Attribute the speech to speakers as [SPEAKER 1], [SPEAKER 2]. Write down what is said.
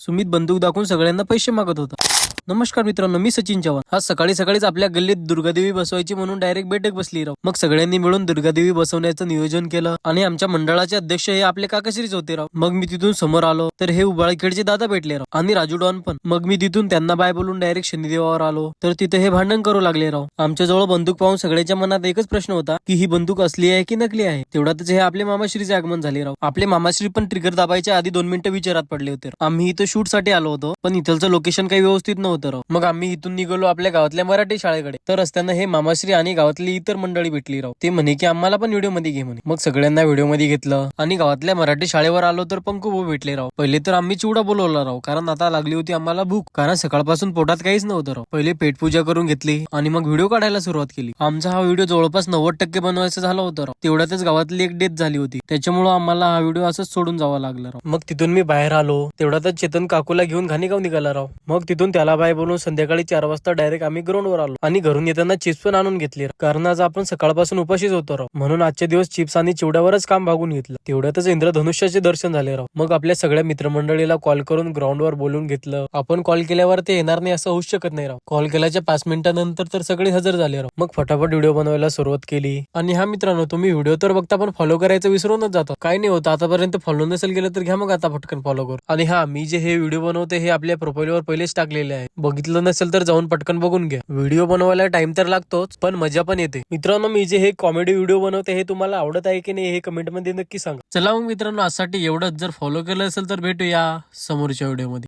[SPEAKER 1] सुमित बंदूक दाखवून सगळ्यांना पैसे मागत होता. नमस्कार मित्रांनो, मी सचिन चव्हाण. आज सकाळी सकाळीच आपल्या गल्लीत दुर्गादेवी बसवायची म्हणून डायरेक्ट बैठक बसली राव. मग सगळ्यांनी मिळून दुर्गादेवी बसवण्याचं नियोजन केलं आणि आमच्या मंडळाचे अध्यक्ष हे आपले काकाश्रीच होते राव. मग मी तिथून समोर आलो तर हे उबाळखेडचे दादा भेटले राव आणि राजू डॉन पण. मग मी तिथून त्यांना बाय बोलून डायरेक्ट शनिदेवावर आलो तर तिथे हे भांडण करू लागले राव. आमच्या जवळ बंदूक पाहून सगळ्यांच्या मनात एकच प्रश्न होता की ही बंदूक असली आहे की नकली आहे. तेवढ्यातच हे आपले मामाश्रीचे आगमन झाले राव. आपले मामाश्री पण ट्रिगर दाबायच्या आधी 2 मिनिटं विचारात पडले होते. आम्ही इथं शूट साठी आलो होतो पण इथलचं लोकेशन काही व्यवस्थित नव्हतं राव. मग आम्ही इथून निघालो आपल्या गावातल्या मराठी शाळेकडे. तर रस्त्यानं हे मामाश्री आणि गावातली इतर मंडळी भेटली राव. ते म्हणे की आम्हाला पण व्हिडिओ मध्ये घे म्हणे. मग सगळ्यांना व्हिडिओ मध्ये घेतलं आणि गावातल्या मराठी शाळेवर आलो तर पंकू भाऊ भेटले राव. पहिले तर आम्ही चिवडा बोलवला राव, कारण आता लागली होती आम्हाला भूक, कारण सकाळपासून पोटात काहीच नव्हतं राव. पहिले पेटपूजा करून घेतली आणि मग व्हिडिओ काढायला सुरुवात केली. आमचा हा व्हिडिओ जवळपास 90% बनवायचा झाला होता राव. तेवढ्यातच गावातली एक डेथ झाली होती, त्याच्यामुळे आम्हाला हा व्हिडिओ असंच सोडून जावा लागला राव. मग तिथून मी बाहेर आलो तेवढ्यातच चेतन काकूला घेऊन घाणेगाव निघाला राव. मग तिथून त्याला बाय बोलून संध्याकाळी 4 वाजता डायरेक्ट आम्ही ग्राउंडवर आलो आणि घरून येताना चिप्स पण आणून घेतली, कारण आज आपण सकाळपासून उपाशीच होतो राव. म्हणून आजच्या दिवस चिप्स आणि चिवड्यावरच काम भागून घेतलं. तेवढ्यातच इंद्रधनुष्याचे दर्शन झाले राव. मग आपल्या सगळ्या मित्रमंडळीला कॉल करून ग्राउंडवर बोलून घेतलं. आपण कॉल केल्यावर ते येणार नाही असं होऊच शकत नाही राव. कॉल केल्याच्या 5 मिनिटांनंतर तर सगळे हजर झाले राव. मग फटाफट व्हिडिओ बनवायला सुरुवात केली. आणि हा मित्रांनो, तुम्ही व्हिडिओ तर बघता पण फॉलो करायचं विसरूनच जातो. काय नाही होतं, आतापर्यंत फॉलो नसेल गेलं तर घ्या मग आता पटकन फॉलो करू. आणि हा, मी जे हे व्हिडिओ बनवते हे आपल्या प्रोफाईलवर पहिलेच टाकलेले आहे. बघितलं नसेल तर जाऊन पटकन बघून घ्या. व्हिडिओ बनवायला टाइम तर लागतोच पण मजा पण येते. मित्रांनो, मी जे हे कॉमेडी व्हिडिओ बनवते हे तुम्हाला आवडत आहे की नाही हे कमेंट मध्ये नक्की सांगा. चला मग मित्रांनो, आजसाठी एवढंच. जर फॉलो केलं असेल तर भेटूया समोरच्या व्हिडिओ मध्ये.